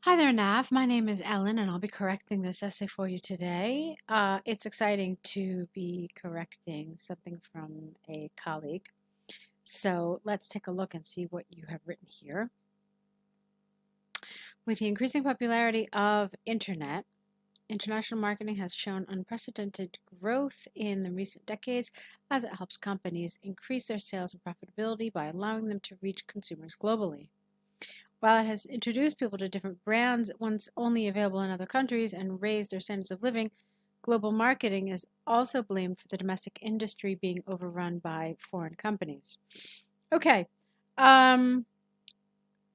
Hi there, Nav. My name is Ellen, and I'll be correcting this essay for you today. It's exciting to be correcting something from a colleague. So let's take a look and see what you have written here. With the increasing popularity of internet, international marketing has shown unprecedented growth in the recent decades as it helps companies increase their sales and profitability by allowing them to reach consumers globally. While it has introduced people to different brands once only available in other countries and raised their standards of living, global marketing is also blamed for the domestic industry being overrun by foreign companies. Okay. Um,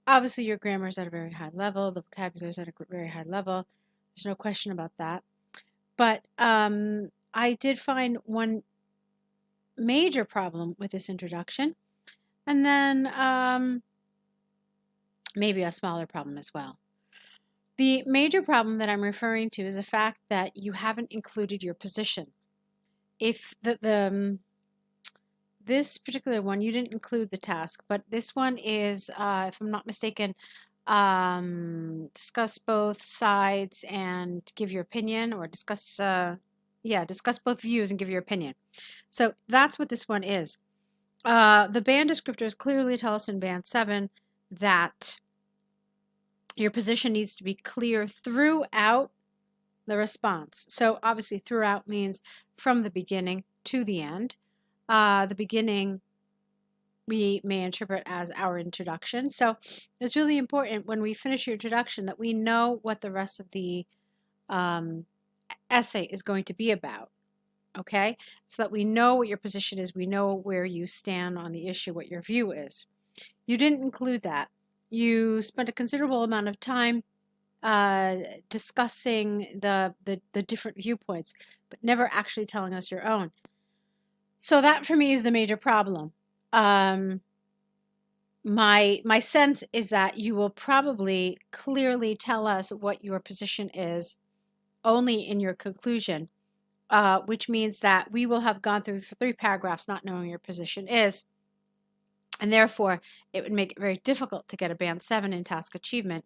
Obviously, your grammar is at a very high level. The vocabulary is at a very high level. There's no question about that. But I did find one major problem with this introduction, and then maybe a smaller problem as well. The major problem that I'm referring to is the fact that you haven't included your position. If this particular one, you didn't include the task, but this one is, if I'm not mistaken, discuss both sides and give your opinion, or discuss both views and give your opinion. So that's what this one is. The band descriptors clearly tell us in band 7 that your position needs to be clear throughout the response. So obviously throughout means from the beginning to the end. The beginning we may interpret as our introduction. So it's really important when we finish your introduction that we know what the rest of the essay is going to be about. Okay, so that we know what your position is, we know where you stand on the issue, what your view is. You didn't include that. You spent a considerable amount of time discussing the different viewpoints, but never actually telling us your own. So that for me is the major problem. My sense is that you will probably clearly tell us what your position is only in your conclusion, which means that we will have gone through 3 paragraphs not knowing your position is, and therefore it would make it very difficult to get a band 7 in task achievement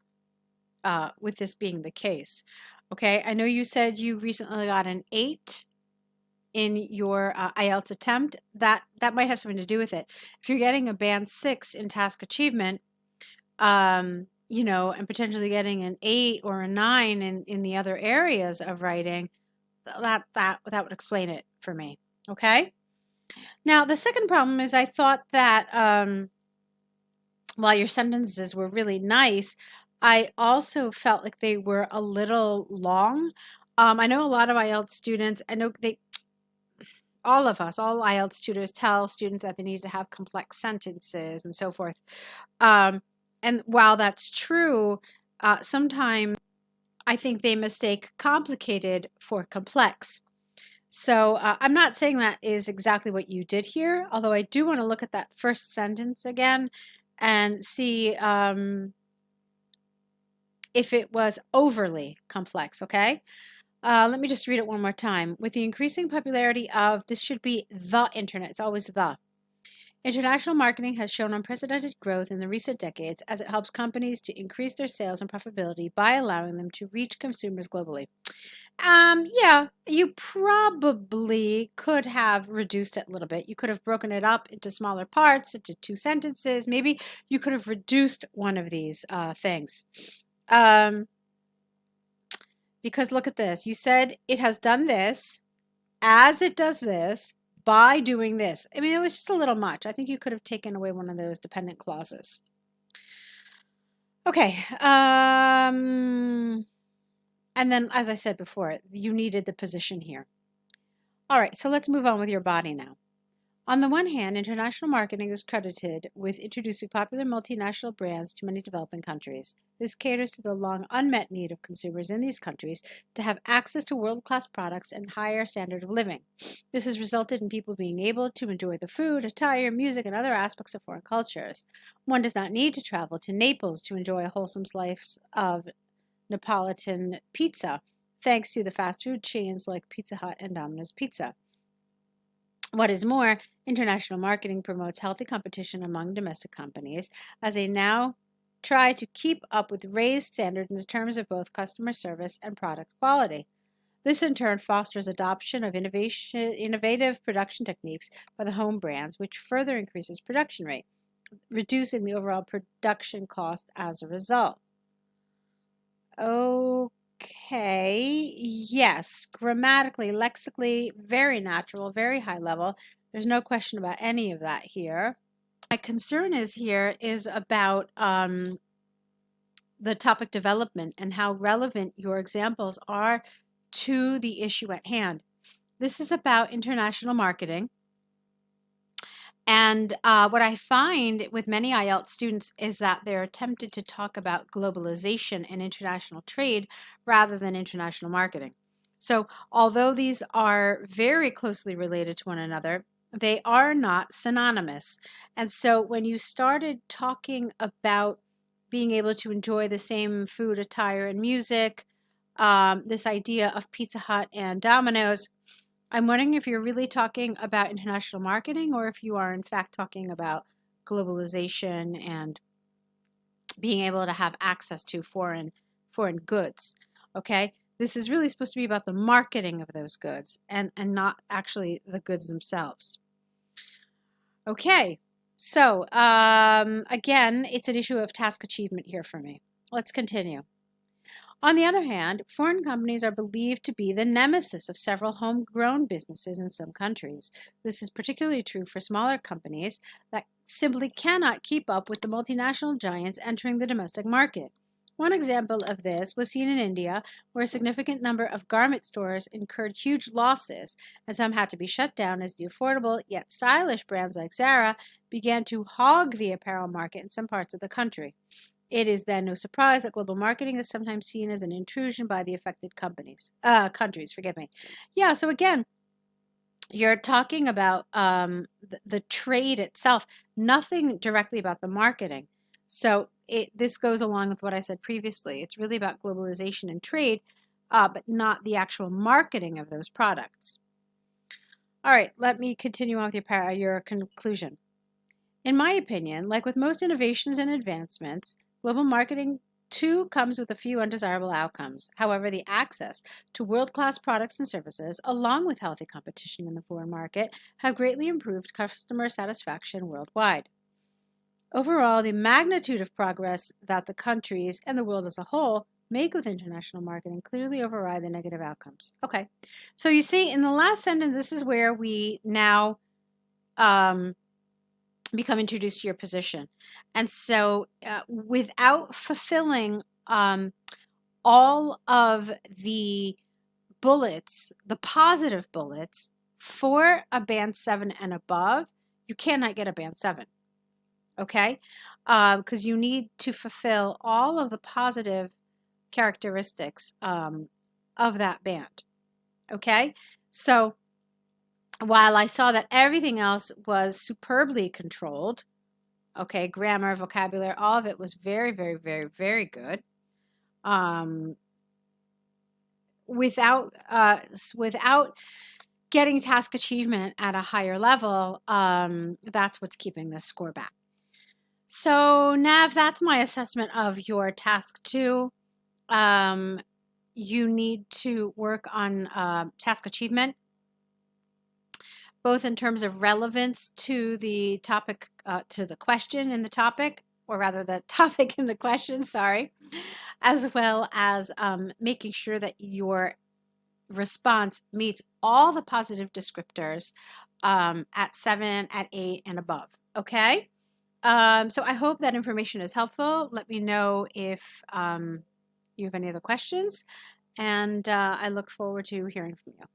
with this being the case. Okay, I know you said you recently got an 8 in your IELTS attempt. That might have something to do with it. If you're getting a band 6 in task achievement, and potentially getting an 8 or a 9 in the other areas of writing, that would explain it for me. Okay. Now the second problem is I thought that while your sentences were really nice, I also felt like they were a little long. I know a lot of IELTS students, all of us, all IELTS tutors tell students that they need to have complex sentences and so forth. And while that's true, sometimes I think they mistake complicated for complex. So I'm not saying that is exactly what you did here, although I do want to look at that first sentence again and see if it was overly complex, okay? Let me just read it one more time. With the increasing popularity of, this should be the internet, it's always the. International marketing has shown unprecedented growth in the recent decades as it helps companies to increase their sales and profitability by allowing them to reach consumers globally. Yeah, you probably could have reduced it a little bit. You could have broken it up into smaller parts, into 2 sentences. Maybe you could have reduced one of these things. Because look at this. You said it has done this as it does this by doing this. I mean, it was just a little much. I think you could have taken away one of those dependent clauses. Okay. And then, as I said before, you needed the position here. All right, so let's move on with your body now. On the one hand, international marketing is credited with introducing popular multinational brands to many developing countries. This caters to the long unmet need of consumers in these countries to have access to world-class products and higher standard of living. This has resulted in people being able to enjoy the food, attire, music, and other aspects of foreign cultures. One does not need to travel to Naples to enjoy a wholesome slice of Neapolitan pizza, thanks to the fast food chains like Pizza Hut and Domino's Pizza. What is more, international marketing promotes healthy competition among domestic companies, as they now try to keep up with raised standards in terms of both customer service and product quality. This in turn fosters adoption of innovative production techniques by the home brands, which further increases production rate, reducing the overall production cost as a result. Okay, yes, grammatically, lexically, very natural, very high level. There's no question about any of that here. My concern is about the topic development and how relevant your examples are to the issue at hand. This is about international marketing. And what I find with many IELTS students is that they're tempted to talk about globalization and international trade rather than international marketing. So, although these are very closely related to one another, they are not synonymous. And so, when you started talking about being able to enjoy the same food, attire, and music, this idea of Pizza Hut and Domino's, I'm wondering if you're really talking about international marketing or if you are in fact talking about globalization and being able to have access to foreign goods. Okay? This is really supposed to be about the marketing of those goods and not actually the goods themselves. Okay. So, again, it's an issue of task achievement here for me. Let's continue. On the other hand, foreign companies are believed to be the nemesis of several homegrown businesses in some countries. This is particularly true for smaller companies that simply cannot keep up with the multinational giants entering the domestic market. One example of this was seen in India, where a significant number of garment stores incurred huge losses, and some had to be shut down as the affordable yet stylish brands like Zara began to hog the apparel market in some parts of the country. It is then no surprise that global marketing is sometimes seen as an intrusion by the affected countries. Yeah, so again, you're talking about the trade itself, nothing directly about the marketing. So this goes along with what I said previously. It's really about globalization and trade, but not the actual marketing of those products. All right, let me continue on with your conclusion. In my opinion, like with most innovations and advancements, global marketing too comes with a few undesirable outcomes. However, the access to world-class products and services, along with healthy competition in the foreign market, have greatly improved customer satisfaction worldwide. Overall, the magnitude of progress that the countries and the world as a whole make with international marketing clearly override the negative outcomes. Okay, so you see, in the last sentence, this is where we now become introduced to your position. And so without fulfilling all of the bullets, the positive bullets for a band 7 and above, you cannot get a band 7. Okay? Because you need to fulfill all of the positive characteristics of that band. Okay? So while I saw that everything else was superbly controlled, okay, grammar, vocabulary, all of it was very, very, very, very good. Without getting task achievement at a higher level, that's what's keeping this score back. So, Nav, that's my assessment of your task 2. You need to work on task achievement, both in terms of relevance to the topic, to the question in the topic, or rather the topic in the question, sorry, as well as making sure that your response meets all the positive descriptors at 7, at 8, and above, okay? So I hope that information is helpful. Let me know if you have any other questions, and I look forward to hearing from you.